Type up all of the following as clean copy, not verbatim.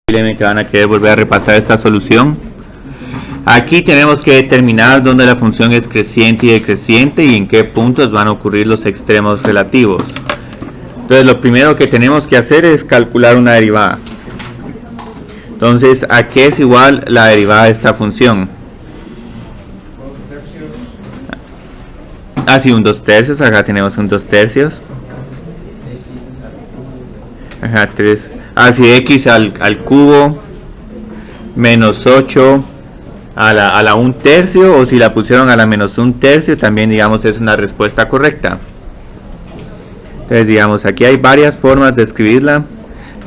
Posiblemente van a querer volver a repasar esta solución. Aquí tenemos que determinar dónde la función es creciente y decreciente y en qué puntos van a ocurrir los extremos relativos. Entonces lo primero que tenemos que hacer es calcular una derivada. Entonces, ¿a qué es igual la derivada de esta función? Así, un 2/3, acá tenemos un 2/3. Ajá, 3. Así, x al cubo menos 8 a la 1/3, o si la pusieron a la menos 1/3, también digamos es una respuesta correcta. Entonces digamos, aquí hay varias formas de escribirla.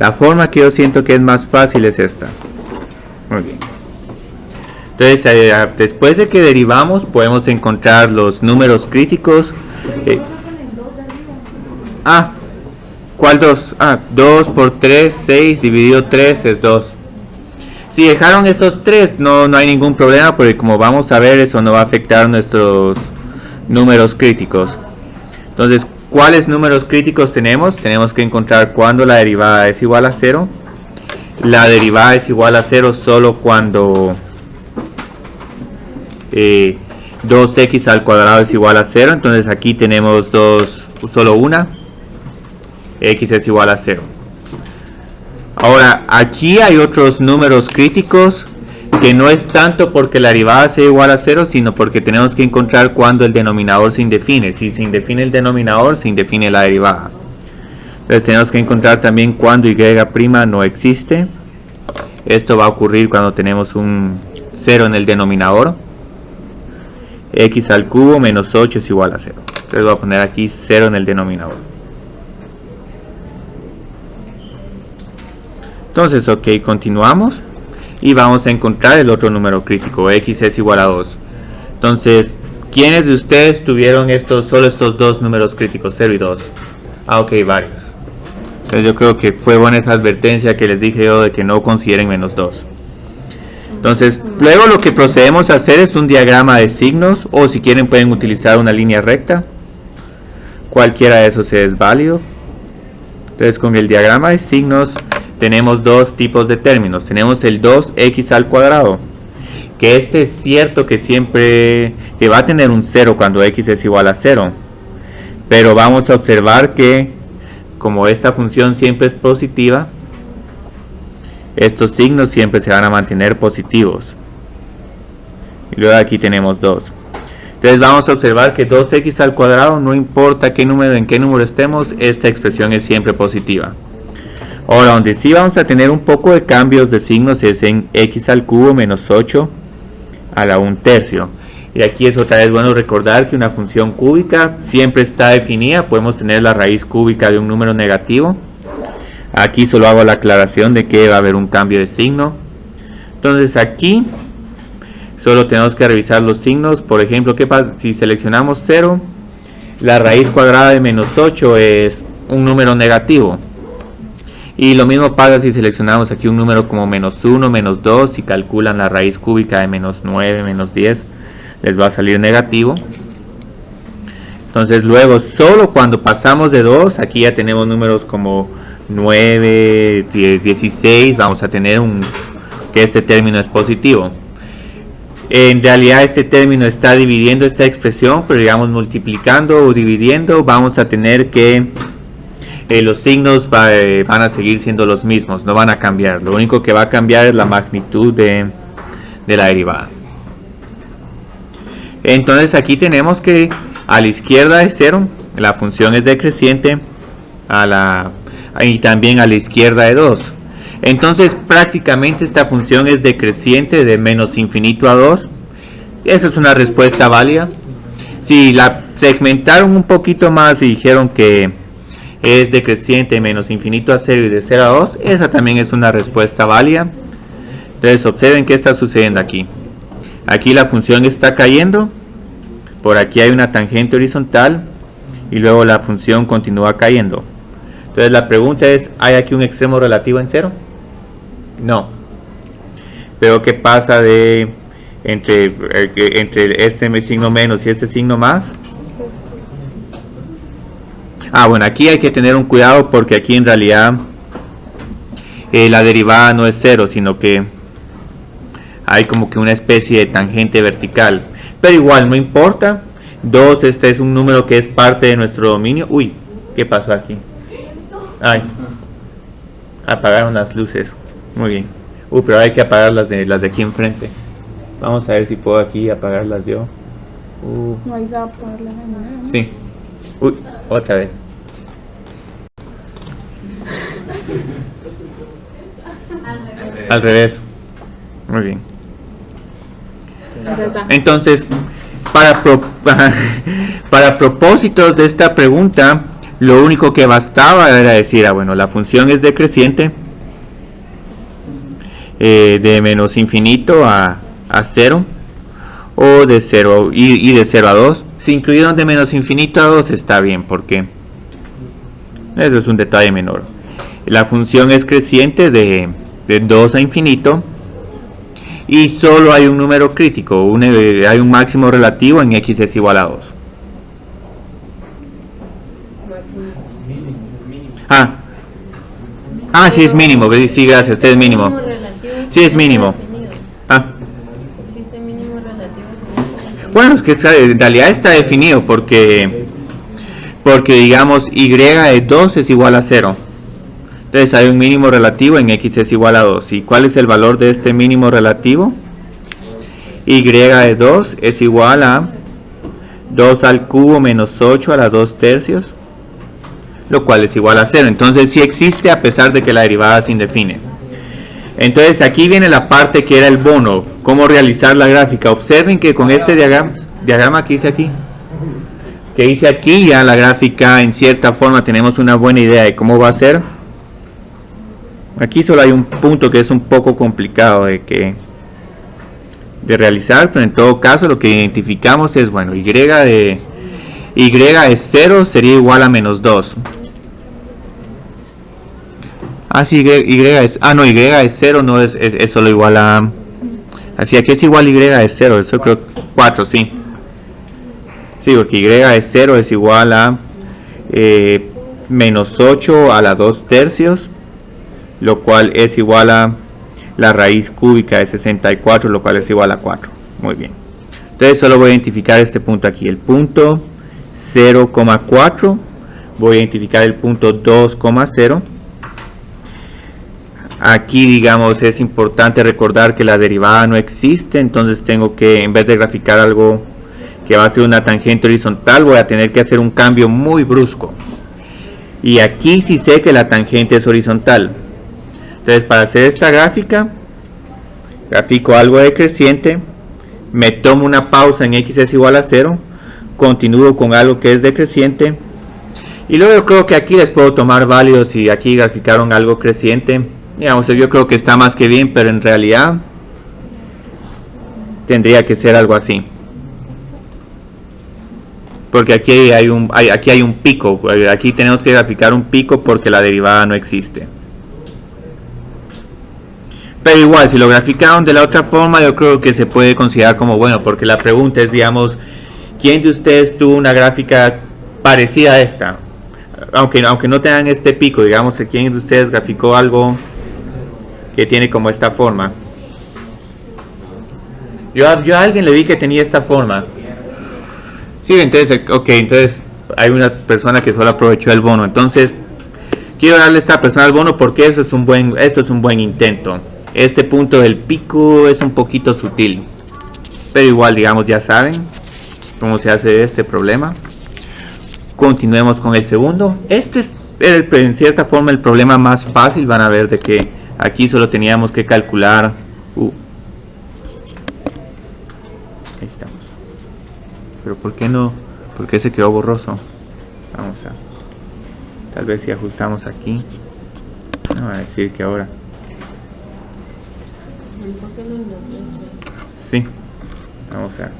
La forma que yo siento que es más fácil es esta. Muy bien. Entonces después de que derivamos podemos encontrar los números críticos. ¿Cuál 2? 2 por 3, 6 dividido 3 es 2. Si dejaron esos 3 no hay ningún problema, porque como vamos a ver, eso no va a afectar nuestros números críticos. Entonces, ¿cuáles números críticos tenemos? Tenemos que encontrar cuando la derivada es igual a 0. La derivada es igual a 0 solo cuando 2x al cuadrado es igual a 0. Entonces aquí tenemos solo una. X es igual a 0. Ahora, aquí hay otros números críticos que no es tanto porque la derivada sea igual a 0, sino porque tenemos que encontrar cuando el denominador se indefine. Si se indefine el denominador, se indefine la derivada. Entonces tenemos que encontrar también cuando y' no existe. Esto va a ocurrir cuando tenemos un 0 en el denominador. X al cubo menos 8 es igual a 0. Entonces voy a poner aquí 0 en el denominador. Entonces, ok, continuamos. Y vamos a encontrar el otro número crítico, x es igual a 2. Entonces, ¿quiénes de ustedes tuvieron solo estos dos números críticos, 0 y 2? Ok, varios. Entonces yo creo que fue buena esa advertencia que les dije yo de que no consideren menos 2. Entonces, luego lo que procedemos a hacer es un diagrama de signos, o si quieren pueden utilizar una línea recta. Cualquiera de esos es válido. Entonces, con el diagrama de signos tenemos dos tipos de términos. Tenemos el 2x al cuadrado, que es cierto que siempre va a tener un 0 cuando x es igual a 0, pero vamos a observar que como esta función siempre es positiva, estos signos siempre se van a mantener positivos. Y luego aquí tenemos 2. Entonces vamos a observar que 2x al cuadrado, no importa en qué número estemos, esta expresión es siempre positiva. Ahora, donde sí vamos a tener un poco de cambios de signos es en x al cubo menos 8 a la 1/3. Y aquí es otra vez bueno recordar que una función cúbica siempre está definida. Podemos tener la raíz cúbica de un número negativo. Aquí solo hago la aclaración de que va a haber un cambio de signo. Entonces aquí solo tenemos que revisar los signos. Por ejemplo, ¿qué pasa si seleccionamos 0? La raíz cuadrada de menos 8 es un número negativo. Y lo mismo pasa si seleccionamos aquí un número como menos 1, menos 2, si calculan la raíz cúbica de menos 9, menos 10, les va a salir negativo. Entonces luego, solo cuando pasamos de 2, aquí ya tenemos números como 9, 10, 16, vamos a tener que este término es positivo. En realidad este término está dividiendo esta expresión, pero digamos multiplicando o dividiendo, vamos a tener que los signos van a seguir siendo los mismos, no van a cambiar. Lo único que va a cambiar es la magnitud de la derivada. Entonces aquí tenemos que a la izquierda de 0 la función es decreciente, y también a la izquierda de 2. Entonces prácticamente esta función es decreciente de menos infinito a 2. Esa es una respuesta válida. Si la segmentaron un poquito más y dijeron que es decreciente de menos infinito a 0 y de 0 a 2, esa también es una respuesta válida. Entonces observen qué está sucediendo aquí. Aquí la función está cayendo, por aquí hay una tangente horizontal y luego la función continúa cayendo. Entonces la pregunta es, ¿hay aquí un extremo relativo en 0? No. Pero ¿qué pasa entre este signo menos y este signo más? Bueno, aquí hay que tener un cuidado porque aquí en realidad la derivada no es 0, sino que hay como que una especie de tangente vertical. Pero igual, no importa. 2, este es un número que es parte de nuestro dominio. Uy, ¿qué pasó aquí? Ay, apagaron las luces. Muy bien. Pero hay que apagar las de aquí enfrente. Vamos a ver si puedo aquí apagarlas yo. No hay que apagarlas de nada, ¿no? Sí. Uy, otra vez. Al revés. Muy bien. Entonces, para propósitos de esta pregunta, lo único que bastaba era decir, bueno, la función es decreciente de menos infinito a 0, o de 0 y de 0 a 2. Si incluyeron de menos infinito a 2 está bien, porque eso es un detalle menor. La función es creciente de 2 a infinito, y solo hay un número crítico, hay un máximo relativo en x es igual a 2. Sí es mínimo, sí, gracias, es mínimo. Sí es mínimo. ¿Existe mínimo relativo? Bueno, es que en realidad está definido porque digamos y de 2 es igual a 0. Entonces hay un mínimo relativo en x es igual a 2. ¿Y cuál es el valor de este mínimo relativo? Y de 2 es igual a 2 al cubo menos 8 a la 2 tercios, lo cual es igual a 0. Entonces sí existe a pesar de que la derivada se indefine. Entonces aquí viene la parte que era el bono, cómo realizar la gráfica. Observen que con este diagrama que hice aquí, ya la gráfica en cierta forma tenemos una buena idea de cómo va a ser. Aquí solo hay un punto que es un poco complicado de realizar, pero en todo caso lo que identificamos es, bueno, y de 0 sería igual a menos 2. Sí, y de 0 no es solo igual a... Así, aquí es igual y de 0, eso creo 4, sí. Sí, porque y de 0 es igual a menos 8 a la 2 tercios, lo cual es igual a la raíz cúbica de 64, lo cual es igual a 4. Muy bien. Entonces solo voy a identificar este punto aquí, el punto 0,4. Voy a identificar el punto 2,0. Aquí, digamos, es importante recordar que la derivada no existe, entonces tengo que, en vez de graficar algo que va a ser una tangente horizontal, voy a tener que hacer un cambio muy brusco. Y aquí sí sé que la tangente es horizontal. Entonces, para hacer esta gráfica, grafico algo decreciente, me tomo una pausa en x es igual a 0, continúo con algo que es decreciente, y luego creo que aquí les puedo tomar válidos si aquí graficaron algo creciente. Digamos, yo creo que está más que bien, pero en realidad tendría que ser algo así. Porque aquí hay un pico, aquí tenemos que graficar un pico porque la derivada no existe. Pero igual, si lo graficaron de la otra forma, yo creo que se puede considerar como bueno, porque la pregunta es, digamos, ¿quién de ustedes tuvo una gráfica parecida a esta? Aunque no tengan este pico, digamos, ¿quién de ustedes graficó algo que tiene como esta forma? Yo a alguien le vi que tenía esta forma. Sí, entonces hay una persona que solo aprovechó el bono. Entonces quiero darle a esta persona el bono porque esto es un buen intento. Este punto del pico es un poquito sutil, pero igual, digamos, ya saben cómo se hace este problema. Continuemos con el segundo. Este es en cierta forma el problema más fácil. Van a ver de que aquí solo teníamos que calcular ahí estamos. Pero ¿por qué se quedó borroso? Vamos a, tal vez si ajustamos aquí, vamos a decir que ahora sí, vamos a,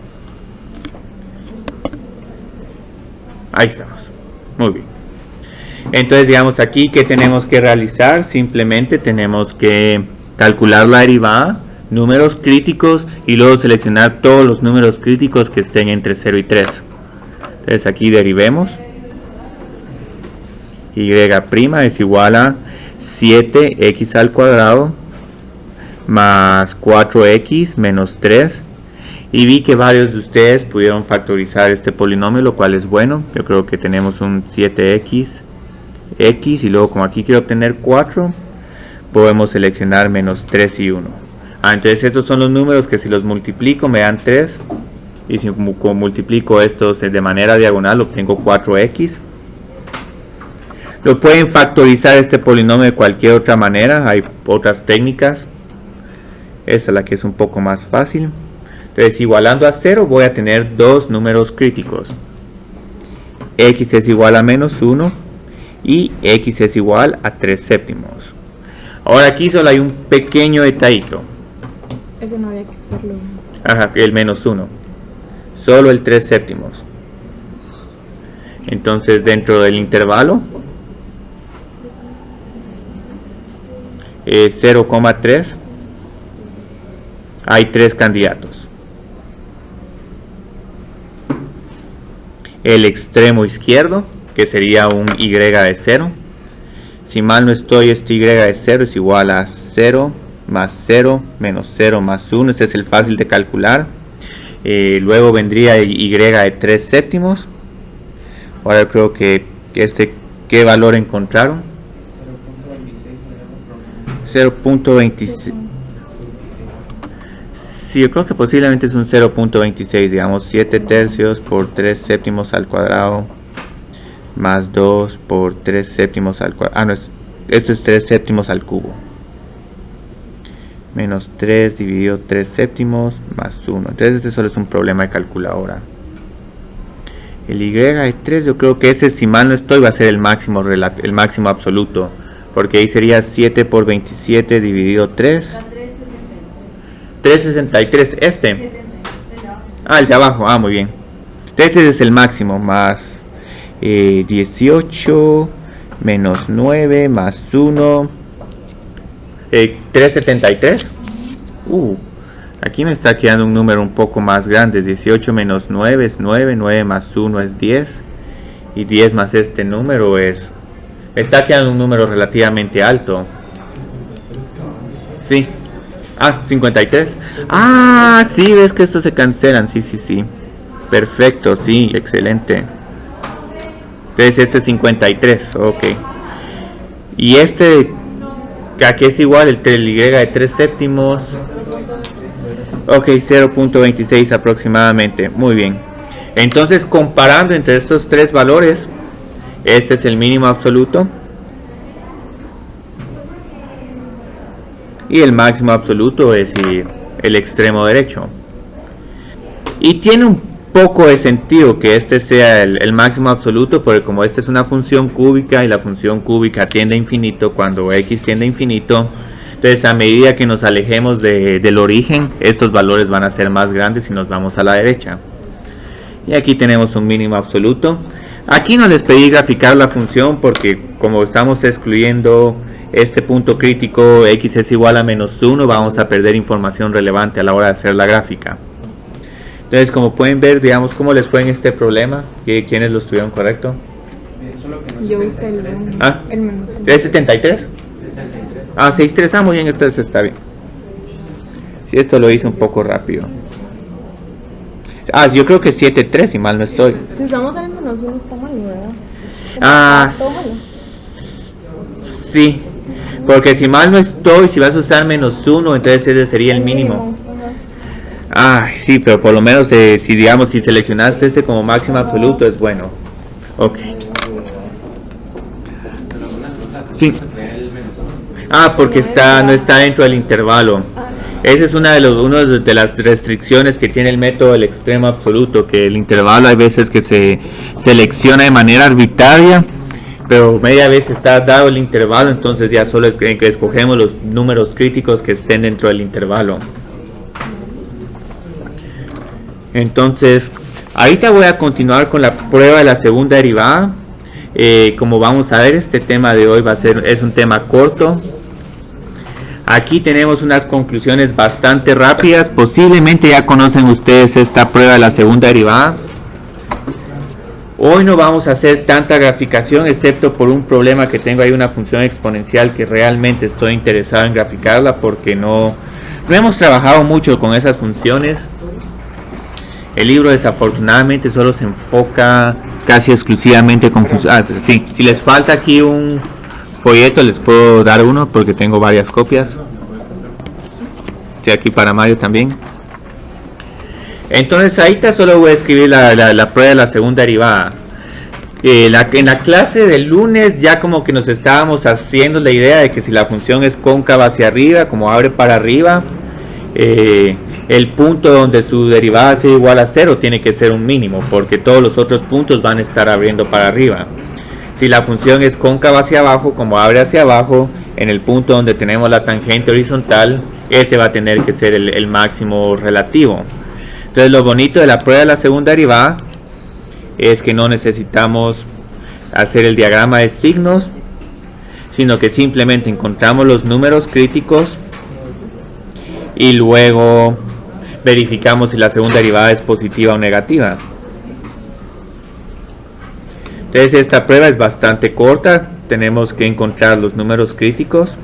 ahí estamos. Muy bien. Entonces, digamos, aquí que tenemos que realizar, simplemente tenemos que calcular la derivada, números críticos, y luego seleccionar todos los números críticos que estén entre 0 y 3. Entonces aquí derivemos. Y' es igual a 7x al cuadrado más 4x menos 3. Y vi que varios de ustedes pudieron factorizar este polinomio, lo cual es bueno. Yo creo que tenemos un 7x x, y luego como aquí quiero obtener 4, podemos seleccionar menos 3 y 1. Entonces estos son los números que si los multiplico me dan 3, y si multiplico estos de manera diagonal obtengo 4x. Lo pueden factorizar este polinomio de cualquier otra manera, hay otras técnicas. Esta es la que es un poco más fácil. Entonces, igualando a 0 voy a tener dos números críticos. X es igual a menos 1 y X es igual a 3 séptimos. Ahora aquí solo hay un pequeño detallito. Ese no había que usarlo. Ajá, el menos 1. Solo el 3 séptimos. Entonces, dentro del intervalo 0,3 hay 3 candidatos. El extremo izquierdo, que sería un y de 0. Si mal no estoy, este y de 0 es igual a 0 más 0 menos 0 más 1. Este es el fácil de calcular. Luego vendría el y de 3 séptimos. Ahora creo que ¿qué valor encontraron? 0.26. Sí, yo creo que posiblemente es un 0.26, digamos 7 tercios por 3 séptimos al cuadrado más 2 por 3 séptimos al cuadrado. No, esto es 3 séptimos al cubo. Menos 3 dividido 3 séptimos más 1. Entonces este solo es un problema de calculadora. El y de 3 yo creo que ese, si mal no estoy, va a ser el máximo absoluto. Porque ahí sería 7 por 27 dividido 3. 363, este. El de abajo, muy bien. Este es el máximo, más 18 menos 9 más 1. 373. Aquí me está quedando un número un poco más grande. 18 menos 9 es 9, 9 más 1 es 10. Y 10 más este número es... Está quedando un número relativamente alto. Sí. 53. Sí, ves que estos se cancelan. Sí. Perfecto, sí, excelente. Entonces este es 53, ok. Y este, aquí es igual, el y de 3 séptimos. Ok, 0.26 aproximadamente. Muy bien. Entonces, comparando entre estos tres valores, este es el mínimo absoluto y el máximo absoluto es el extremo derecho. Y tiene un poco de sentido que este sea el máximo absoluto, porque como esta es una función cúbica y la función cúbica tiende a infinito, cuando x tiende a infinito, entonces a medida que nos alejemos del origen, estos valores van a ser más grandes si nos vamos a la derecha. Y aquí tenemos un mínimo absoluto. Aquí no les pedí graficar la función porque como estamos excluyendo este punto crítico, x es igual a menos 1, vamos a perder información relevante a la hora de hacer la gráfica. Entonces, como pueden ver, digamos, cómo les fue en este problema. ¿Quiénes lo estuvieron correcto? Yo usé el menos. ¿Es 73? 63. Muy bien, esto está bien. Si esto lo hice un poco rápido. Yo creo que 7.3, si mal no estoy. Si estamos en el menos 1 está mal, ¿verdad? Sí. Porque si mal no estoy, si vas a usar menos 1, entonces ese sería el mínimo. Sí, pero por lo menos si seleccionaste este como máximo absoluto es bueno. Ok. Sí. Porque no está dentro del intervalo. Esa es una de las restricciones que tiene el método del extremo absoluto, que el intervalo hay veces que se selecciona de manera arbitraria, pero media vez está dado el intervalo, entonces ya solo escogemos los números críticos que estén dentro del intervalo. Entonces, ahorita voy a continuar con la prueba de la segunda derivada. Como vamos a ver, este tema de hoy es un tema corto. Aquí tenemos unas conclusiones bastante rápidas. Posiblemente ya conocen ustedes esta prueba de la segunda derivada. Hoy no vamos a hacer tanta graficación, excepto por un problema que tengo ahí, una función exponencial que realmente estoy interesado en graficarla, porque no hemos trabajado mucho con esas funciones. El libro desafortunadamente solo se enfoca casi exclusivamente con funciones. Sí, si les falta aquí un folleto les puedo dar uno porque tengo varias copias. Sí, aquí para Mario también. Entonces ahorita solo voy a escribir la prueba de la segunda derivada. En la clase del lunes ya como que nos estábamos haciendo la idea de que si la función es cóncava hacia arriba, como abre para arriba, el punto donde su derivada sea igual a 0 tiene que ser un mínimo, porque todos los otros puntos van a estar abriendo para arriba. Si la función es cóncava hacia abajo, como abre hacia abajo, en el punto donde tenemos la tangente horizontal, ese va a tener que ser el máximo relativo. Entonces lo bonito de la prueba de la segunda derivada es que no necesitamos hacer el diagrama de signos, sino que simplemente encontramos los números críticos y luego verificamos si la segunda derivada es positiva o negativa. Entonces esta prueba es bastante corta, tenemos que encontrar los números críticos.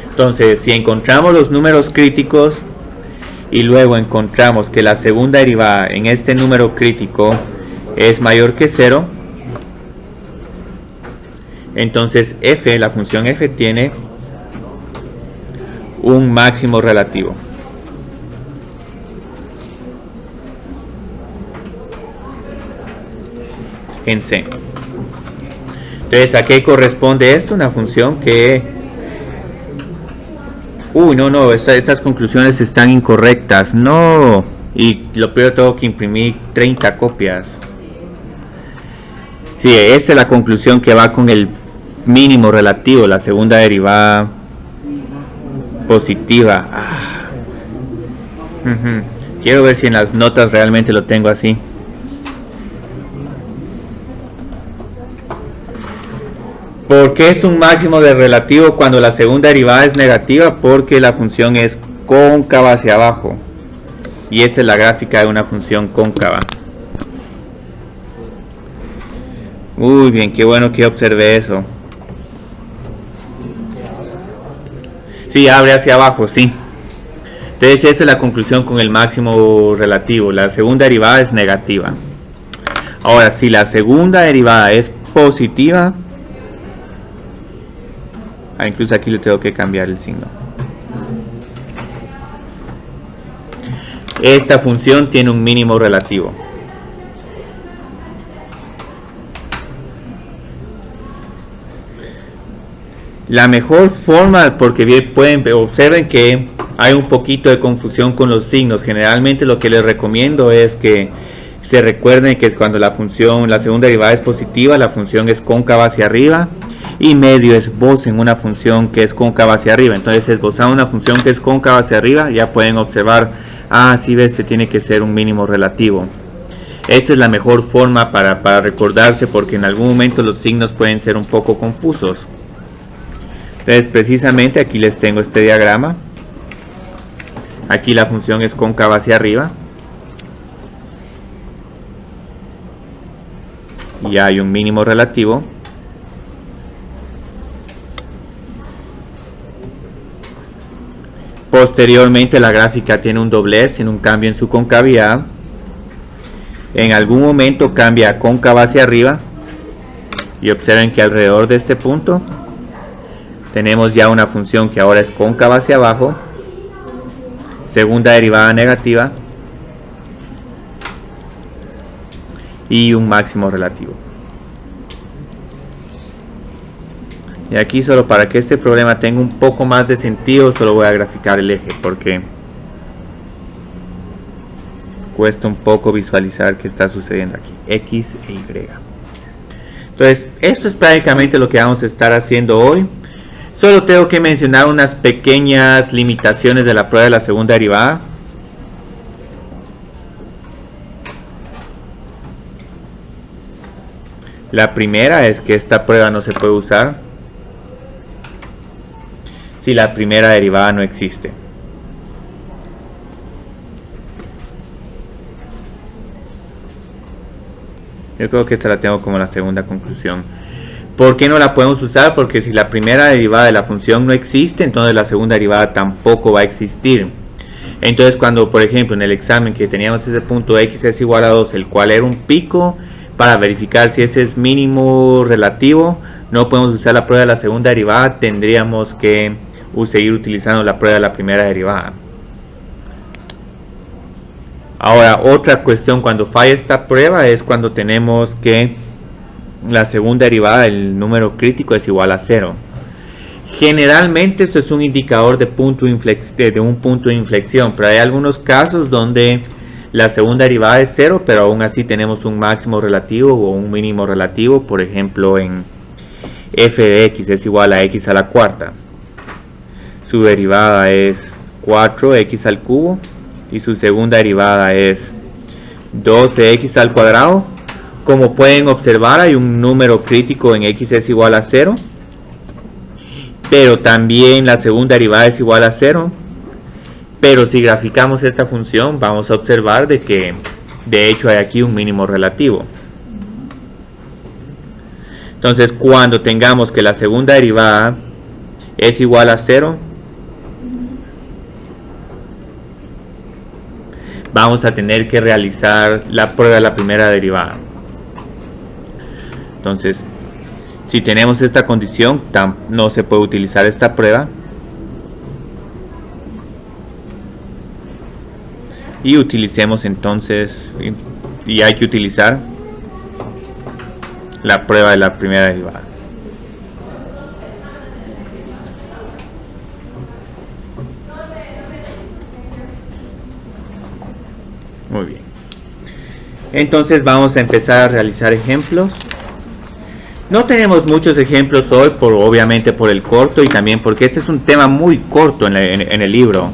Entonces si encontramos los números críticos y luego encontramos que la segunda derivada en este número crítico es mayor que 0, entonces f, la función f, tiene un máximo relativo. En C. Entonces, ¿a qué corresponde esto? Una función que... estas conclusiones están incorrectas. No. Y lo peor, tengo que imprimir 30 copias. Sí, esta es la conclusión que va con el mínimo relativo, la segunda derivada positiva. Quiero ver si en las notas realmente lo tengo así. ¿Por qué es un máximo de relativo cuando la segunda derivada es negativa? Porque la función es cóncava hacia abajo. Y esta es la gráfica de una función cóncava. Muy bien, qué bueno que observé eso. Sí, abre hacia abajo, sí. Entonces esa es la conclusión con el máximo relativo. La segunda derivada es negativa. Ahora, si la segunda derivada es positiva, incluso aquí le tengo que cambiar el signo. Esta función tiene un mínimo relativo. La mejor forma, porque bien observen que hay un poquito de confusión con los signos. Generalmente lo que les recomiendo es que se recuerden que es cuando la segunda derivada es positiva, la función es cóncava hacia arriba, y medio esbocen una función que es cóncava hacia arriba. Entonces, esbozando una función que es cóncava hacia arriba, ya pueden observar, sí, este tiene que ser un mínimo relativo. Esta es la mejor forma para recordarse, porque en algún momento los signos pueden ser un poco confusos. Entonces, precisamente aquí les tengo este diagrama. Aquí la función es cóncava hacia arriba. Y hay un mínimo relativo. Posteriormente la gráfica tiene un doblez, tiene un cambio en su concavidad. En algún momento cambia a cóncava hacia arriba. Y observen que alrededor de este punto tenemos ya una función que ahora es cóncava hacia abajo. Segunda derivada negativa. Y un máximo relativo. Y aquí, solo para que este problema tenga un poco más de sentido, solo voy a graficar el eje, porque cuesta un poco visualizar qué está sucediendo aquí, X e Y. Entonces, esto es prácticamente lo que vamos a estar haciendo hoy. Solo tengo que mencionar unas pequeñas limitaciones de la prueba de la segunda derivada. La primera es que esta prueba no se puede usar si la primera derivada no existe. Yo creo que esta la tengo como la segunda conclusión. ¿Por qué no la podemos usar? Porque si la primera derivada de la función no existe, entonces la segunda derivada tampoco va a existir. Entonces cuando, por ejemplo, en el examen que teníamos ese punto x es igual a 2, el cual era un pico, para verificar si ese es mínimo relativo, no podemos usar la prueba de la segunda derivada, tendríamos que seguir utilizando la prueba de la primera derivada. Ahora, otra cuestión cuando falla esta prueba es cuando tenemos que la segunda derivada del número crítico es igual a 0. Generalmente esto es un indicador de un punto de inflexión, pero hay algunos casos donde la segunda derivada es 0, pero aún así tenemos un máximo relativo o un mínimo relativo. Por ejemplo, en f de x es igual a x a la cuarta. Su derivada es 4x al cubo y su segunda derivada es 12x al cuadrado. Como pueden observar, hay un número crítico en x es igual a 0, pero también la segunda derivada es igual a 0. Pero si graficamos esta función, vamos a observar de que de hecho hay aquí un mínimo relativo. Entonces, cuando tengamos que la segunda derivada es igual a 0, vamos a tener que realizar la prueba de la primera derivada. Entonces, si tenemos esta condición, no se puede utilizar esta prueba. Y utilicemos entonces, y hay que utilizar la prueba de la primera derivada. Muy bien. Entonces vamos a empezar a realizar ejemplos. No tenemos muchos ejemplos hoy, obviamente por el corto y también porque este es un tema muy corto en el libro.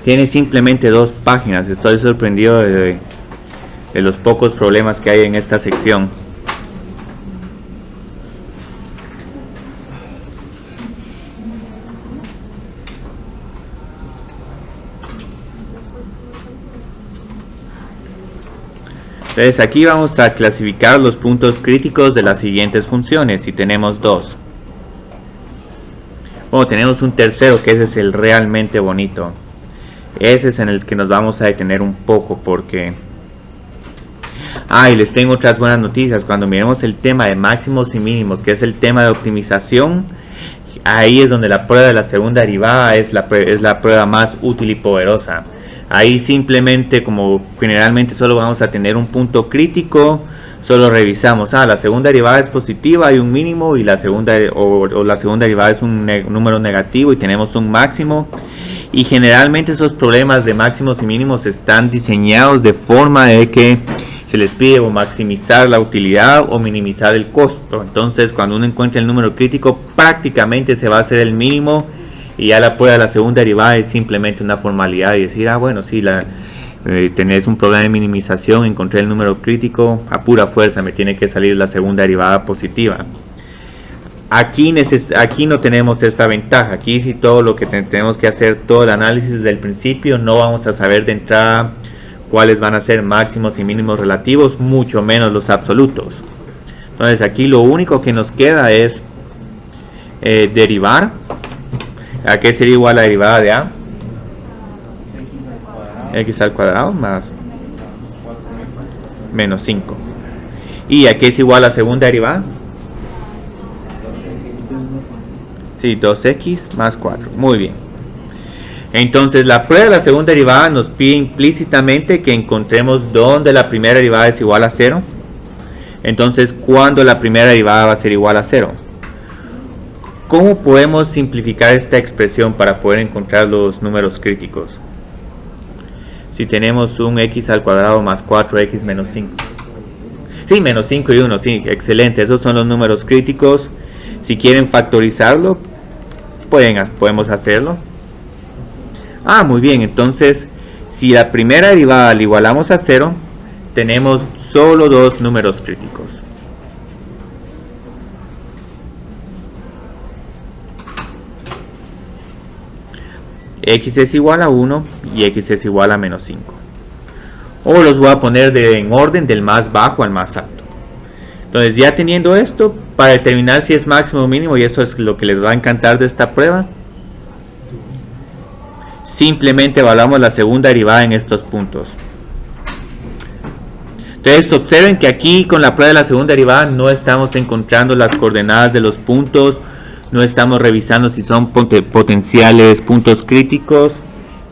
Tiene simplemente 2 páginas. Estoy sorprendido de los pocos problemas que hay en esta sección. Entonces aquí vamos a clasificar los puntos críticos de las siguientes funciones. Y tenemos 2. Bueno, tenemos un tercero, que ese es el realmente bonito. Ese es en el que nos vamos a detener un poco porque... y les tengo otras buenas noticias. Cuando miremos el tema de máximos y mínimos, que es el tema de optimización, ahí es donde la prueba de la segunda derivada es la prueba más útil y poderosa. Ahí simplemente, como generalmente solo vamos a tener un punto crítico, solo revisamos, la segunda derivada es positiva, hay un mínimo, y la segunda derivada es un número negativo y tenemos un máximo. Y generalmente esos problemas de máximos y mínimos están diseñados de forma de que se les pide o maximizar la utilidad o minimizar el costo. Entonces, cuando uno encuentra el número crítico, prácticamente se va a hacer el mínimo, y ya la prueba de la segunda derivada es simplemente una formalidad y decir, bueno, sí, tenés un problema de minimización, encontré el número crítico, a pura fuerza me tiene que salir la segunda derivada positiva. Aquí no tenemos esta ventaja. Aquí sí todo lo que tenemos que hacer, todo el análisis desde el principio, no vamos a saber de entrada cuáles van a ser máximos y mínimos relativos, mucho menos los absolutos. Entonces aquí lo único que nos queda es derivar. ¿A qué sería igual la derivada de a? X al cuadrado más menos 5. ¿Y a qué es igual la segunda derivada? Sí, 2x más 4. Muy bien. Entonces la prueba de la segunda derivada nos pide implícitamente que encontremos dónde la primera derivada es igual a 0. Entonces, ¿cuándo la primera derivada va a ser igual a 0? ¿Cómo podemos simplificar esta expresión para poder encontrar los números críticos? Si tenemos un x al cuadrado más 4x menos 5. Sí, menos 5 y 1, sí, excelente. Esos son los números críticos. Si quieren factorizarlo, podemos hacerlo. Muy bien, entonces, si la primera derivada la igualamos a 0, tenemos solo 2 números críticos. X es igual a 1 y X es igual a menos 5. O los voy a poner en orden del más bajo al más alto. Entonces, ya teniendo esto, para determinar si es máximo o mínimo, y eso es lo que les va a encantar de esta prueba, simplemente evaluamos la segunda derivada en estos puntos. Entonces, observen que aquí con la prueba de la segunda derivada no estamos encontrando las coordenadas de los puntos, no estamos revisando si son potenciales puntos críticos,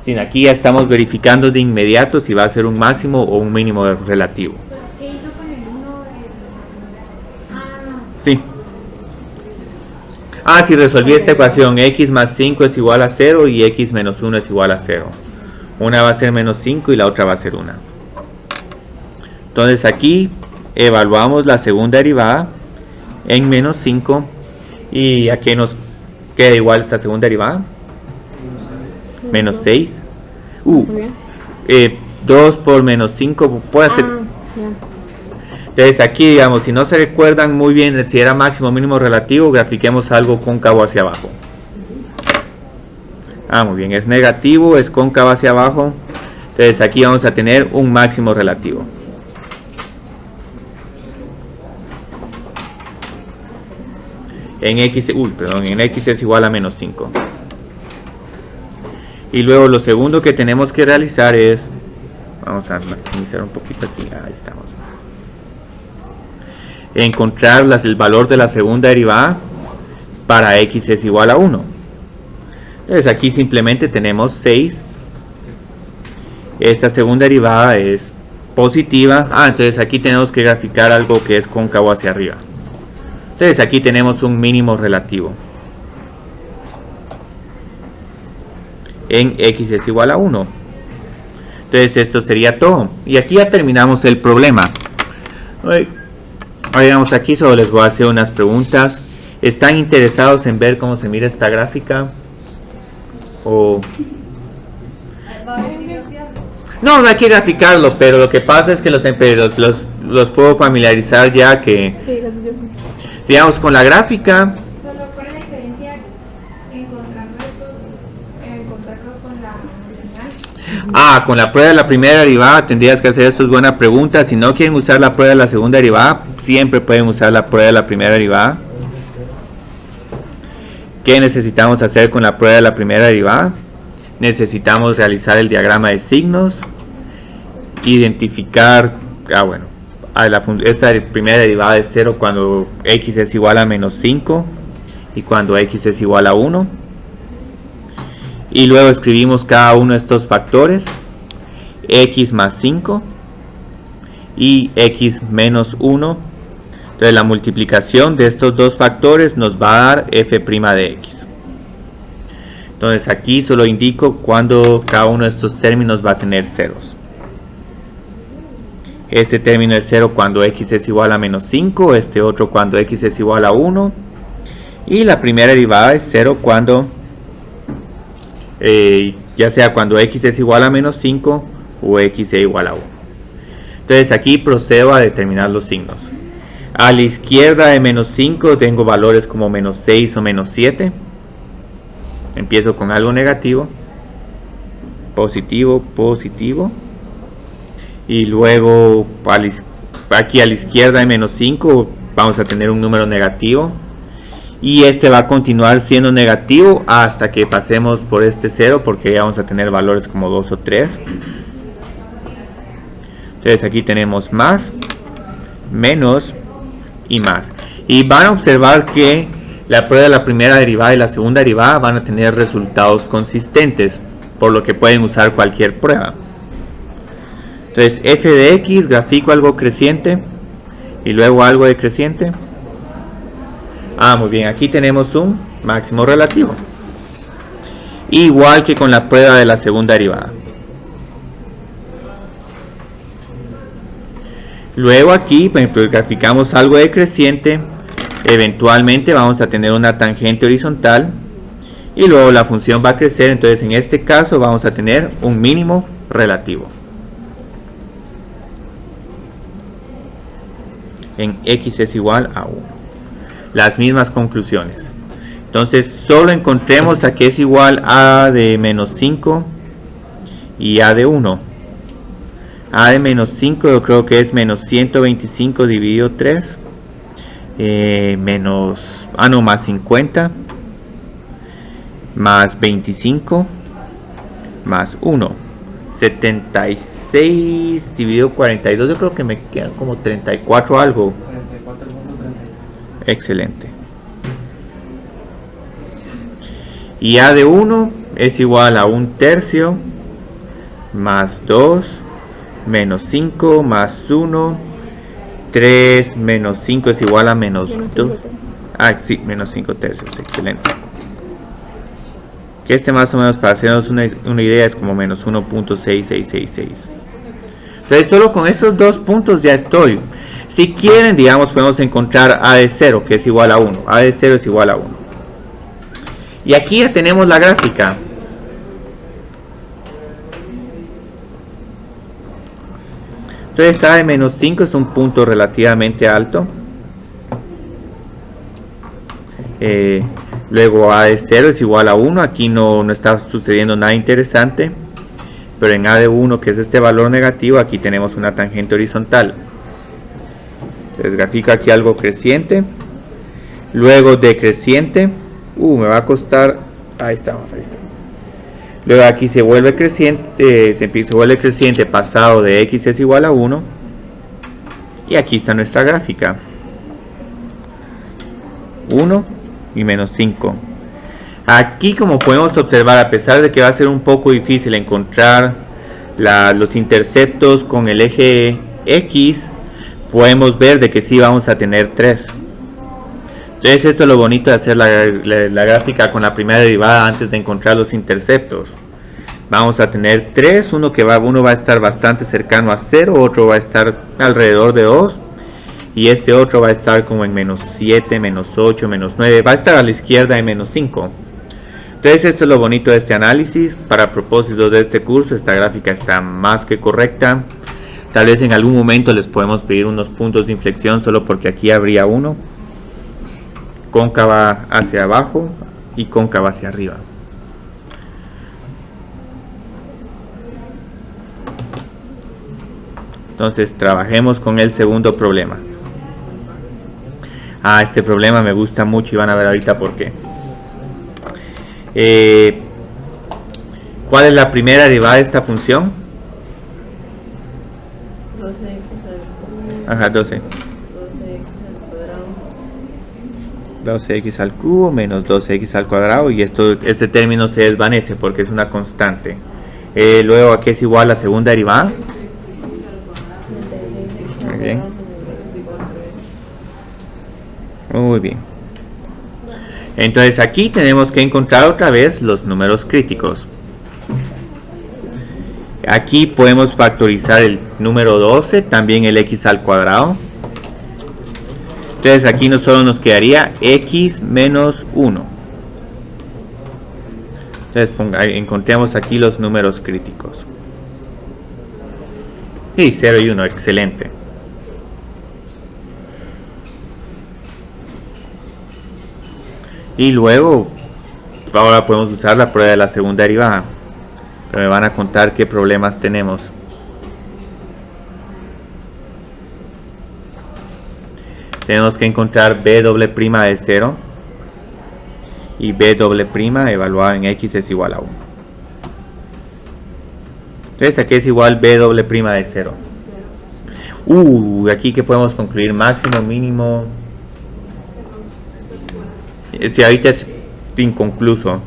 sino aquí ya estamos verificando de inmediato si va a ser un máximo o un mínimo relativo. ¿Qué hizo con el 1 de... Sí. Si resolví esta ecuación, x más 5 es igual a 0 y x menos 1 es igual a 0. Una va a ser menos 5 y la otra va a ser 1. Entonces aquí evaluamos la segunda derivada en menos 5 y aquí nos queda igual esta segunda derivada. Menos 6. 2 por menos 5 puede ser. Entonces aquí, digamos, si no se recuerdan muy bien si era máximo o mínimo relativo, grafiquemos algo cóncavo hacia abajo. Muy bien, es negativo, es cóncavo hacia abajo. Entonces aquí vamos a tener un máximo relativo. En x es igual a menos 5. Y luego lo segundo que tenemos que realizar es, vamos a maximizar un poquito aquí, ahí estamos, encontrar el valor de la segunda derivada para x es igual a 1. Entonces aquí simplemente tenemos 6. Esta segunda derivada es positiva. Entonces aquí tenemos que graficar algo que es cóncavo hacia arriba. Entonces aquí tenemos un mínimo relativo en x es igual a 1. Entonces esto sería todo. Y aquí ya terminamos el problema. Vamos aquí, solo les voy a hacer unas preguntas. ¿Están interesados en ver cómo se mira esta gráfica? No hay que graficarlo, pero lo que pasa es que los puedo familiarizar ya que, digamos, con la gráfica. Solo cuál es la diferencia encontrarlos con la original. Con la prueba de la primera derivada tendrías que hacer esto, es buena pregunta. Si no quieren usar la prueba de la segunda derivada, siempre pueden usar la prueba de la primera derivada. ¿Qué necesitamos hacer con la prueba de la primera derivada? Necesitamos realizar el diagrama de signos, identificar, esta primera derivada es 0 cuando x es igual a menos 5 y cuando x es igual a 1. Y luego escribimos cada uno de estos factores, x más 5 y x menos 1. Entonces la multiplicación de estos dos factores nos va a dar f' de x. Entonces aquí solo indico cuando cada uno de estos términos va a tener ceros. Este término es 0 cuando x es igual a menos 5, este otro cuando x es igual a 1. Y la primera derivada es 0 cuando, ya sea cuando x es igual a menos 5 o x es igual a 1. Entonces aquí procedo a determinar los signos. A la izquierda de menos 5 tengo valores como menos 6 o menos 7. Empiezo con algo negativo, positivo, positivo. Y luego aquí a la izquierda de menos 5 vamos a tener un número negativo. Y este va a continuar siendo negativo hasta que pasemos por este 0, porque ya vamos a tener valores como 2 o 3. Entonces aquí tenemos más, menos y más. Y van a observar que la prueba de la primera derivada y la segunda derivada van a tener resultados consistentes, por lo que pueden usar cualquier prueba. Entonces f de x, grafico algo creciente y luego algo decreciente. Muy bien, aquí tenemos un máximo relativo, igual que con la prueba de la segunda derivada. Luego aquí, por ejemplo, graficamos algo decreciente, eventualmente vamos a tener una tangente horizontal y luego la función va a crecer. Entonces en este caso vamos a tener un mínimo relativo en x es igual a 1. Las mismas conclusiones. Entonces solo encontremos a que es igual a de menos 5 y a de 1. A de menos 5 yo creo que es menos 125 dividido 3. más 50, más 25, más 1. 76 dividido 42, yo creo que me quedan como 34 algo. 34.30. Excelente. Y A de 1 es igual a 1/3 más 2 menos 5 más 1. 3 menos 5 es igual a menos 2. Ah, sí, menos 5/3. Excelente. Que este más o menos, para hacernos una idea, es como menos 1.6666. Entonces solo con estos dos puntos ya estoy. Si quieren, digamos, podemos encontrar A de 0, que es igual a 1. A de 0 es igual a 1. Y aquí ya tenemos la gráfica. Entonces A de menos 5 es un punto relativamente alto. Luego A de 0 es igual a 1. Aquí no está sucediendo nada interesante. Pero en A de 1, que es este valor negativo, aquí tenemos una tangente horizontal. Entonces grafico aquí algo creciente. Luego decreciente. Me va a costar. Ahí estamos. Luego aquí se vuelve creciente. Se vuelve creciente pasado de x es igual a 1. Y aquí está nuestra gráfica. 1 y menos 5. Aquí, como podemos observar, a pesar de que va a ser un poco difícil encontrar los interceptos con el eje X, podemos ver de que sí vamos a tener 3. Entonces esto es lo bonito de hacer la gráfica con la primera derivada antes de encontrar los interceptos. Vamos a tener 3, uno va a estar bastante cercano a 0, otro va a estar alrededor de 2. Y este otro va a estar como en menos 7, menos 8, menos 9. Va a estar a la izquierda de menos 5. Entonces esto es lo bonito de este análisis. Para propósitos de este curso, esta gráfica está más que correcta. Tal vez en algún momento les podemos pedir unos puntos de inflexión, solo porque aquí habría uno. Cóncava hacia abajo y cóncava hacia arriba. Entonces trabajemos con el segundo problema. Este problema me gusta mucho y van a ver ahorita por qué. ¿Cuál es la primera derivada de esta función? 12x al cubo. 12. 12x al cubo menos 12x al cuadrado. Y este término se desvanece porque es una constante. Luego, ¿a qué es igual la segunda derivada? Muy bien. Muy bien. Entonces aquí tenemos que encontrar otra vez los números críticos. Aquí podemos factorizar el número 12, también el x al cuadrado. Entonces aquí no solo nos quedaría x menos 1. Entonces encontremos aquí los números críticos. Y 0 y 1, excelente. Y luego, ahora podemos usar la prueba de la segunda derivada. Pero me van a contar qué problemas tenemos. Tenemos que encontrar b doble prima de 0. Y b doble prima evaluado en x es igual a 1. Entonces aquí es igual b doble prima de 0. Aquí que podemos concluir máximo, mínimo. Si ahorita es inconcluso.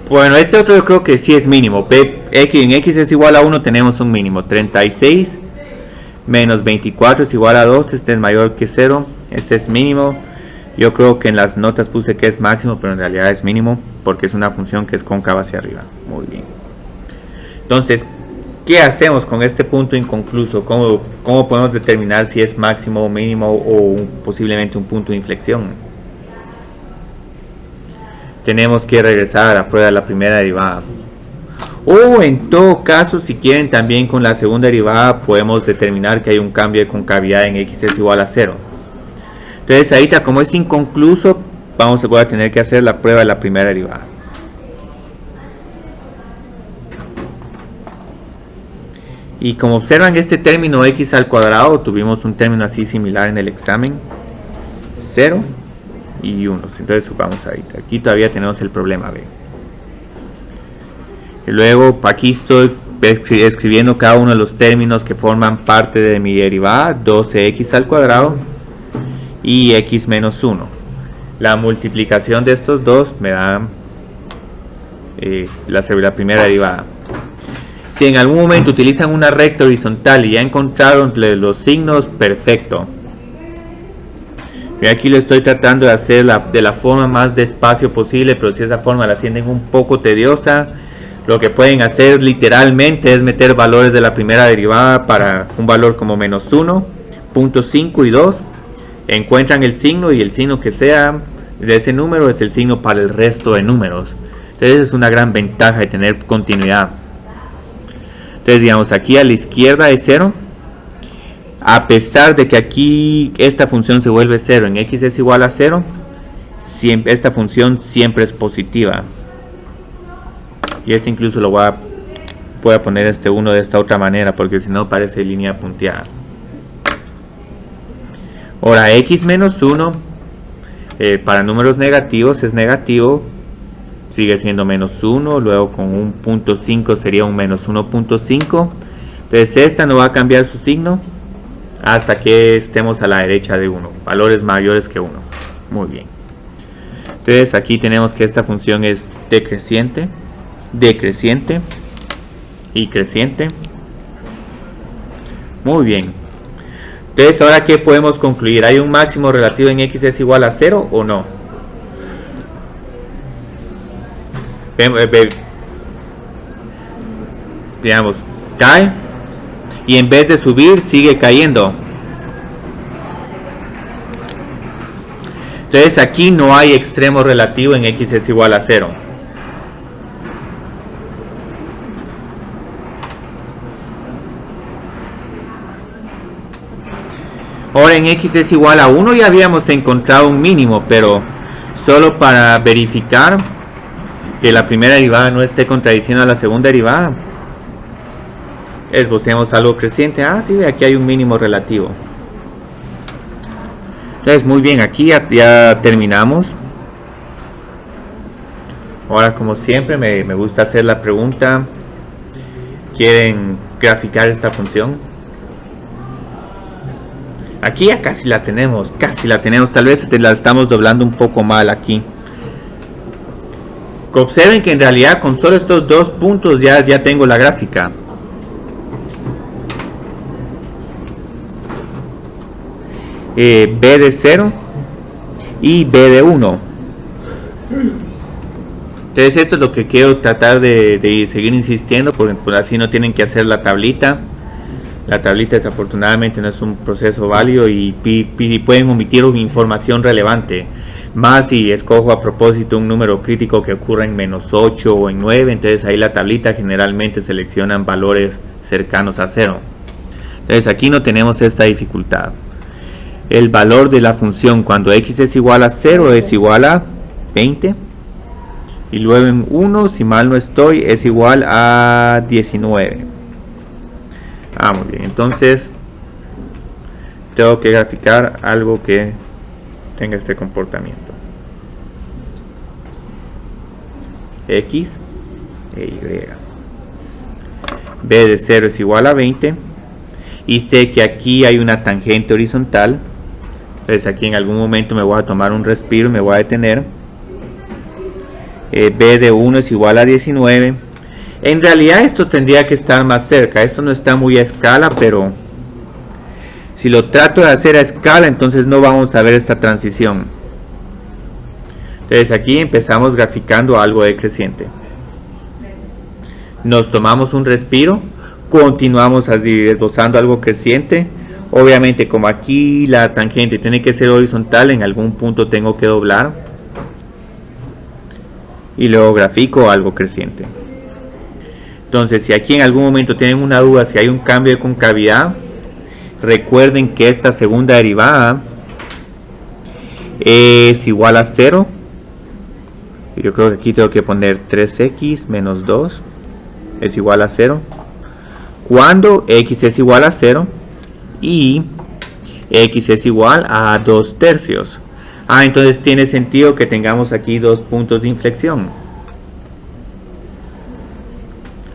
Bueno, este otro yo creo que sí es mínimo. En x es igual a 1 tenemos un mínimo. 36 menos 24 es igual a 2. Este es mayor que 0. Este es mínimo. Yo creo que en las notas puse que es máximo, pero en realidad es mínimo porque es una función que es cóncava hacia arriba. Muy bien. Entonces, ¿qué hacemos con este punto inconcluso? ¿Cómo podemos determinar si es máximo o mínimo o posiblemente un punto de inflexión? Tenemos que regresar a la prueba de la primera derivada. O en todo caso, si quieren, también con la segunda derivada podemos determinar que hay un cambio de concavidad en x es igual a 0. Entonces ahorita, como es inconcluso, voy a tener que hacer la prueba de la primera derivada. Y como observan, este término x al cuadrado, tuvimos un término así similar en el examen, 0 y 1. Entonces vamos ahí, aquí todavía tenemos el problema B. Y luego aquí estoy escribiendo cada uno de los términos que forman parte de mi derivada, 12x al cuadrado y x menos 1. La multiplicación de estos dos me da la primera derivada. Si en algún momento utilizan una recta horizontal y ya encontraron los signos, perfecto. Yo aquí lo estoy tratando de hacer de la forma más despacio posible, pero si esa forma la sienten un poco tediosa, lo que pueden hacer literalmente es meter valores de la primera derivada para un valor como menos 1, 0.5 y 2. Encuentran el signo y el signo que sea de ese número es el signo para el resto de números. Entonces es una gran ventaja de tener continuidad. Entonces digamos aquí a la izquierda es 0. A pesar de que aquí esta función se vuelve 0, en x es igual a 0, esta función siempre es positiva. Y este incluso lo voy a poner este 1 de esta otra manera, porque si no parece línea punteada. Ahora x menos 1, para números negativos es negativo, sigue siendo menos 1, luego con un 0.5 sería un menos 1.5. Entonces esta no va a cambiar su signo hasta que estemos a la derecha de 1, valores mayores que 1. Muy bien. Entonces aquí tenemos que esta función es decreciente y creciente. Muy bien. Entonces ahora ¿qué podemos concluir? ¿Hay un máximo relativo en x es igual a 0 o no? Digamos, cae y en vez de subir sigue cayendo. Entonces aquí no hay extremo relativo en x es igual a 0. Ahora en x es igual a 1 ya habíamos encontrado un mínimo, pero solo para verificar que la primera derivada no esté contradiciendo a la segunda derivada, esbocemos algo creciente. Ah, sí, aquí hay un mínimo relativo. Entonces muy bien, aquí ya terminamos. Ahora como siempre me gusta hacer la pregunta: ¿quieren graficar esta función? Aquí ya casi la tenemos, tal vez la estamos doblando un poco mal aquí. Observen que en realidad con solo estos dos puntos ya tengo la gráfica. B de 0 y B de 1. Entonces esto es lo que quiero tratar de seguir insistiendo, porque así no tienen que hacer la tablita. La tablita desafortunadamente no es un proceso válido y pueden omitir información relevante. Más si escojo a propósito un número crítico que ocurra en menos 8 o en 9, entonces ahí la tablita generalmente seleccionan valores cercanos a 0. Entonces aquí no tenemos esta dificultad. El valor de la función cuando x es igual a 0 es igual a 20. Y luego en 1, si mal no estoy, es igual a 19. Muy bien, entonces tengo que graficar algo que tenga este comportamiento. X e Y. B de 0 es igual a 20. Y sé que aquí hay una tangente horizontal. Entonces aquí en algún momento me voy a tomar un respiro y me voy a detener. B de 1 es igual a 19. En realidad esto tendría que estar más cerca. Esto no está muy a escala, pero si lo trato de hacer a escala, entonces no vamos a ver esta transición. Entonces aquí empezamos graficando algo decreciente. Nos tomamos un respiro, continuamos así esbozando algo creciente. Obviamente como aquí la tangente tiene que ser horizontal, en algún punto tengo que doblar. Y luego grafico algo creciente. Entonces si aquí en algún momento tienen una duda si hay un cambio de concavidad, recuerden que esta segunda derivada es igual a 0. Yo creo que aquí tengo que poner 3x menos 2 es igual a 0. cuando x es igual a 0 y x es igual a 2/3. Entonces tiene sentido que tengamos aquí dos puntos de inflexión.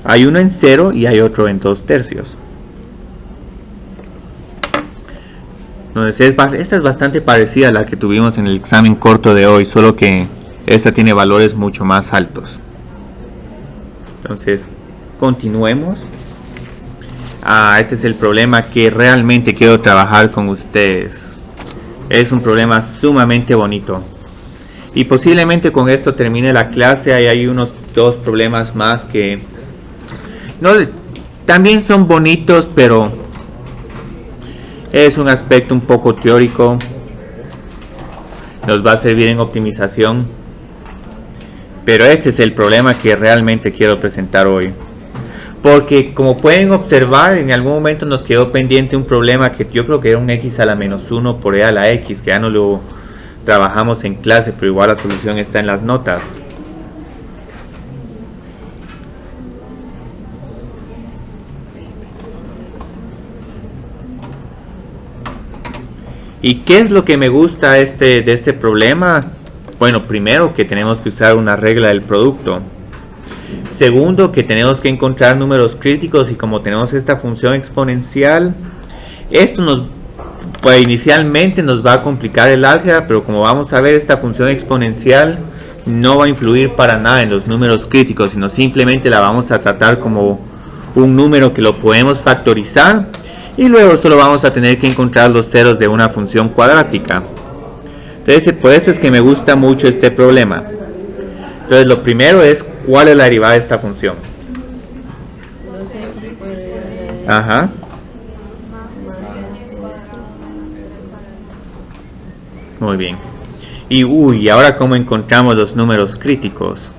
Hay uno en 0 y hay otro en 2/3. Entonces esta es bastante parecida a la que tuvimos en el examen corto de hoy, solo que esta tiene valores mucho más altos. Entonces continuemos. Este es el problema que realmente quiero trabajar con ustedes. Es un problema sumamente bonito. Y posiblemente con esto termine la clase. Ahí hay unos dos problemas más que también son bonitos, pero es un aspecto un poco teórico. Nos va a servir en optimización. Pero este es el problema que realmente quiero presentar hoy. Porque como pueden observar, en algún momento nos quedó pendiente un problema que yo creo que era un x a la menos 1 por e a la x, que ya no lo trabajamos en clase, pero igual la solución está en las notas. ¿Y qué es lo que me gusta de este problema? Bueno, primero que tenemos que usar una regla del producto. Segundo, que tenemos que encontrar números críticos, y como tenemos esta función exponencial, esto inicialmente nos va a complicar el álgebra, pero como vamos a ver, esta función exponencial no va a influir para nada en los números críticos, sino simplemente la vamos a tratar como un número que lo podemos factorizar, y luego solo vamos a tener que encontrar los ceros de una función cuadrática. Entonces, por eso es que me gusta mucho este problema. Entonces, lo primero es, ¿cuál es la derivada de esta función? Ajá. Muy bien. Y ahora, ¿cómo encontramos los números críticos?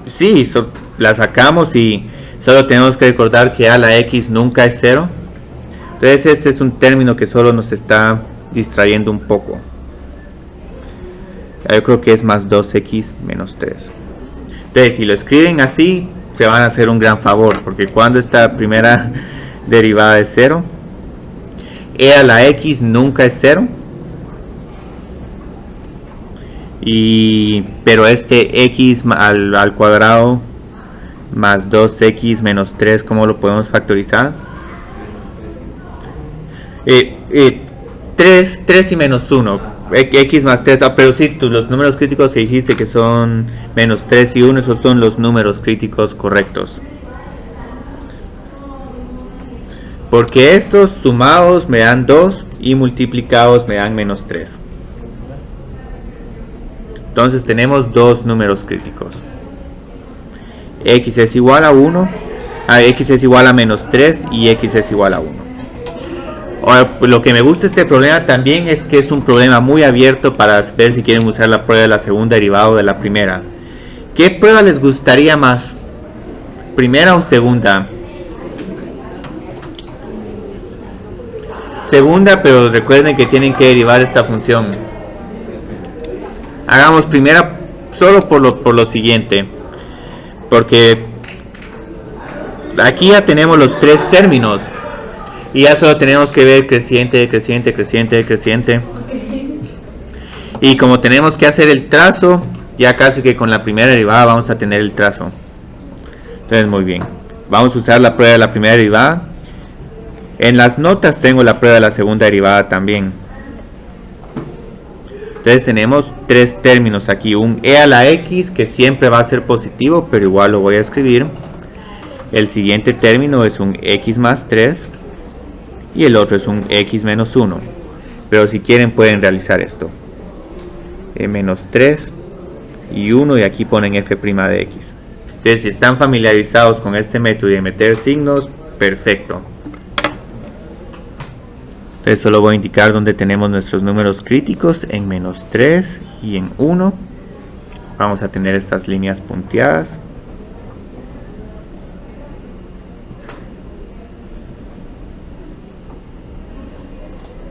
Sí, la sacamos y solo tenemos que recordar que a la x nunca es 0. Entonces este es un término que solo nos está distrayendo un poco. Yo creo que es más 2x menos 3. Entonces si lo escriben así, se van a hacer un gran favor, porque cuando esta primera derivada es 0, e a la x nunca es 0. Pero este x al cuadrado más 2x menos 3, ¿cómo lo podemos factorizar? 3 y menos 1, x más 3, pero sí, los números críticos que dijiste que son menos 3 y 1, esos son los números críticos correctos. Porque estos sumados me dan 2 y multiplicados me dan menos 3. Entonces tenemos dos números críticos. X es igual a 1, x es igual a menos 3 y x es igual a 1. Ahora, lo que me gusta de este problema también es que es un problema muy abierto para ver si quieren usar la prueba de la segunda derivada o de la primera. ¿Qué prueba les gustaría más? ¿Primera o segunda? Segunda, pero recuerden que tienen que derivar esta función. Hagamos primera solo por lo siguiente, porque aquí ya tenemos los tres términos y ya solo tenemos que ver creciente, creciente, creciente, creciente. Y como tenemos que hacer el trazo, ya casi que con la primera derivada vamos a tener el trazo. Entonces muy bien, vamos a usar la prueba de la primera derivada. En las notas tengo la prueba de la segunda derivada también. Entonces tenemos tres términos aquí, un e a la x que siempre va a ser positivo, pero igual lo voy a escribir. El siguiente término es un x más 3 y el otro es un x menos 1. Pero si quieren pueden realizar esto. Menos 3 y 1 y aquí ponen f' de x. Entonces si están familiarizados con este método de meter signos, perfecto. Entonces solo voy a indicar dónde tenemos nuestros números críticos, en menos 3 y en 1. Vamos a tener estas líneas punteadas.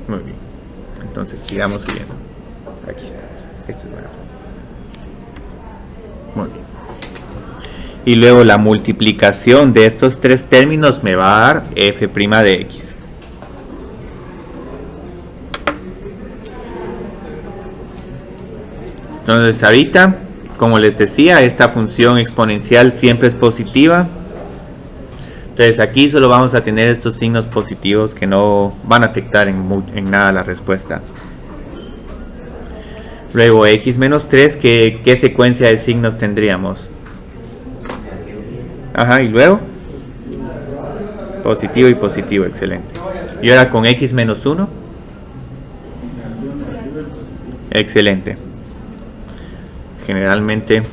Muy bien. Entonces sigamos viendo. Aquí estamos. Esta es buena forma. Muy bien. y luego la multiplicación de estos tres términos me va a dar f' de x. Entonces ahorita, como les decía, esta función exponencial siempre es positiva. Entonces aquí solo vamos a tener estos signos positivos que no van a afectar en nada la respuesta. Luego x menos 3, ¿qué secuencia de signos tendríamos? Ajá, y luego positivo y positivo, excelente. Y ahora con x menos 1, excelente. Generalmente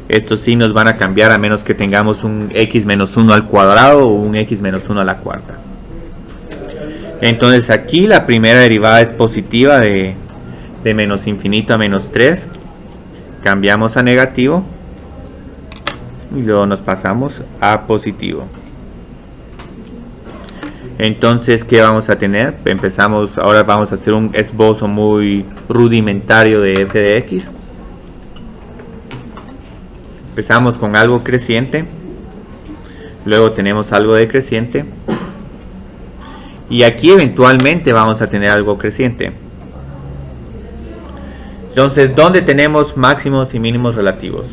estos signos van a cambiar a menos que tengamos un x menos 1 al cuadrado o un x menos 1 a la cuarta. Entonces aquí la primera derivada es positiva de menos infinito a menos 3. Cambiamos a negativo y luego nos pasamos a positivo. Entonces, ¿qué vamos a tener? Ahora vamos a hacer un esbozo muy rudimentario de f de x. Empezamos con algo creciente, luego tenemos algo decreciente y aquí eventualmente vamos a tener algo creciente. Entonces, ¿dónde tenemos máximos y mínimos relativos?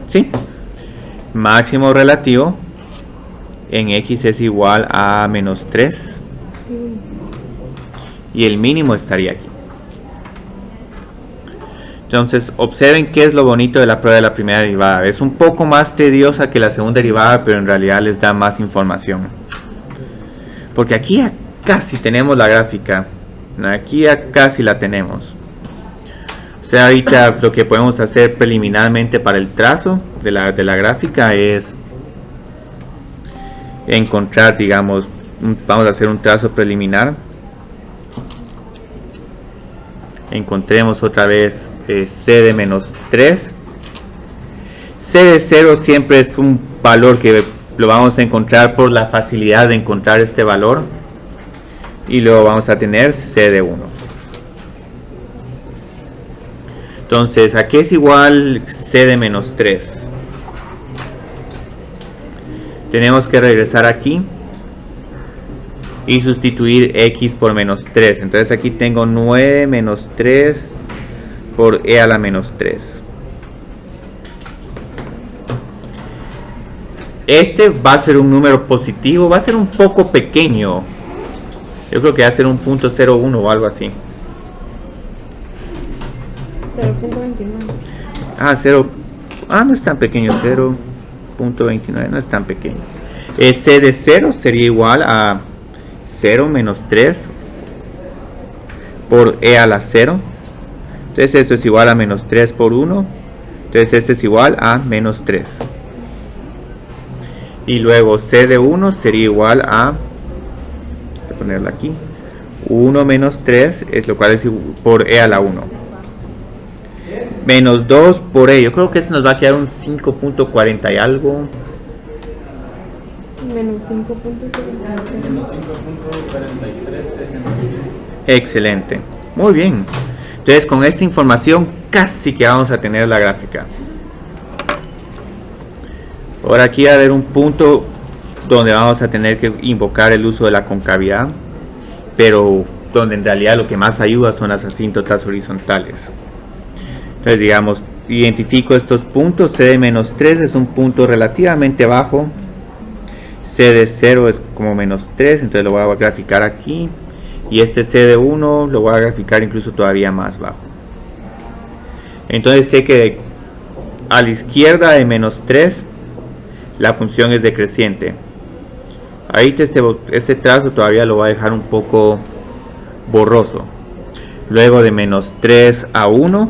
¿Sí? Máximo relativo en x es igual a menos 3 y el mínimo estaría aquí. Entonces, observen qué es lo bonito de la prueba de la primera derivada. Es un poco más tediosa que la segunda derivada, pero en realidad les da más información. Porque aquí ya casi tenemos la gráfica. Aquí ya casi la tenemos. O sea, ahorita lo que podemos hacer preliminarmente para el trazo de la gráfica es encontrar, digamos, vamos a hacer un trazo preliminar. Encontremos otra vez c de menos 3. C de 0 siempre es un valor que lo vamos a encontrar por la facilidad de encontrar este valor. Y luego vamos a tener c de 1. Entonces, ¿a qué es igual c de menos 3? Tenemos que regresar aquí y sustituir x por menos 3. Entonces aquí tengo 9 menos 3 por e a la menos 3. Este va a ser un número positivo, va a ser un poco pequeño. Yo creo que va a ser un punto 0,1 o algo así. 0.29. No es tan pequeño, 0.29, no es tan pequeño. C de 0 sería igual a 0 menos 3 por e a la 0. Entonces esto es igual a menos 3 por 1. Entonces este es igual a menos 3. Y luego c de 1 sería igual a, vamos a ponerla aquí, 1 menos 3, es lo cual es por e a la 1. Menos 2 por e, yo creo que este nos va a quedar un 5.40 y algo. Menos 5.43. Excelente, muy bien. Entonces con esta información casi que vamos a tener la gráfica. Ahora aquí va a haber un punto donde vamos a tener que invocar el uso de la concavidad, pero donde en realidad lo que más ayuda son las asíntotas horizontales. Entonces digamos, identifico estos puntos. C de menos 3 es un punto relativamente bajo, C de 0 es como menos 3, entonces lo voy a graficar aquí, y este C de 1 lo voy a graficar incluso todavía más bajo. Entonces sé que a la izquierda de menos 3 la función es decreciente. Ahorita este trazo todavía lo voy a dejar un poco borroso. Luego de menos 3 a 1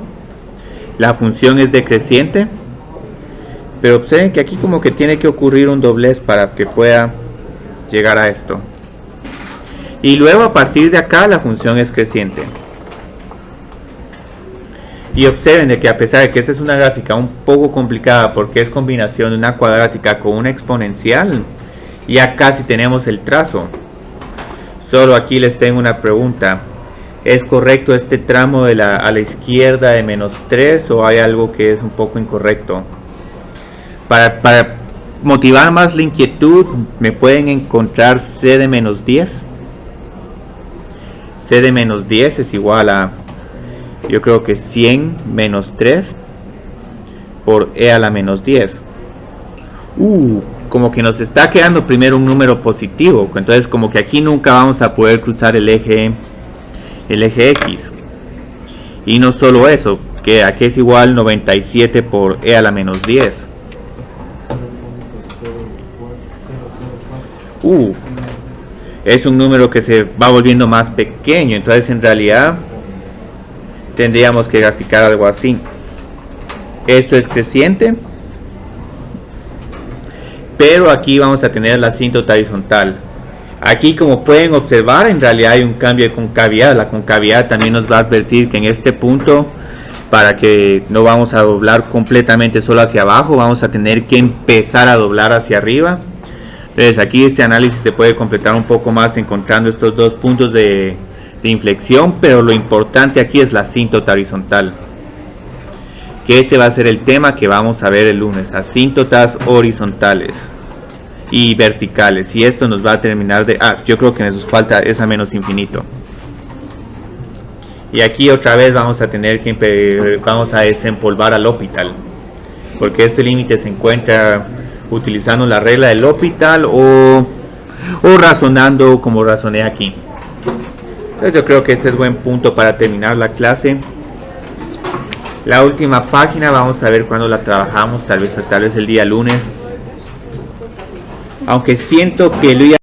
la función es decreciente, pero observen que aquí como que tiene que ocurrir un doblez para que pueda llegar a esto. Y luego a partir de acá la función es creciente. Y observen de que a pesar de que esta es una gráfica un poco complicada porque es combinación de una cuadrática con una exponencial, ya casi tenemos el trazo. Solo aquí les tengo una pregunta. ¿Es correcto este tramo de a la izquierda de -3 o hay algo que es un poco incorrecto? Para motivar más la inquietud, ¿me pueden encontrar C de -10? C de -10 es igual a, yo creo que 100 menos 3 por E a la -10. Como que nos está quedando primero un número positivo, entonces como que aquí nunca vamos a poder cruzar el eje X. Y no solo eso, que aquí es igual 97 por E a la -10. Es un número que se va volviendo más pequeño, entonces en realidad tendríamos que graficar algo así. Esto es creciente, pero aquí vamos a tener la asíntota horizontal. Aquí, como pueden observar, en realidad hay un cambio de concavidad. La concavidad también nos va a advertir que en este punto, para que no vamos a doblar completamente solo hacia abajo, vamos a tener que empezar a doblar hacia arriba. Entonces aquí este análisis se puede completar un poco más encontrando estos dos puntos de inflexión, pero lo importante aquí es la asíntota horizontal, que este va a ser el tema que vamos a ver el lunes: asíntotas horizontales y verticales. Y esto nos va a terminar de... yo creo que nos falta esa menos infinito. Y aquí otra vez vamos a tener que vamos a desempolvar al L'Hopital, porque este límite se encuentra utilizando la regla del L'Hopital o razonando como razoné aquí. Entonces yo creo que este es buen punto para terminar la clase. La última página vamos a ver cuándo la trabajamos, tal vez el día lunes, aunque siento que lo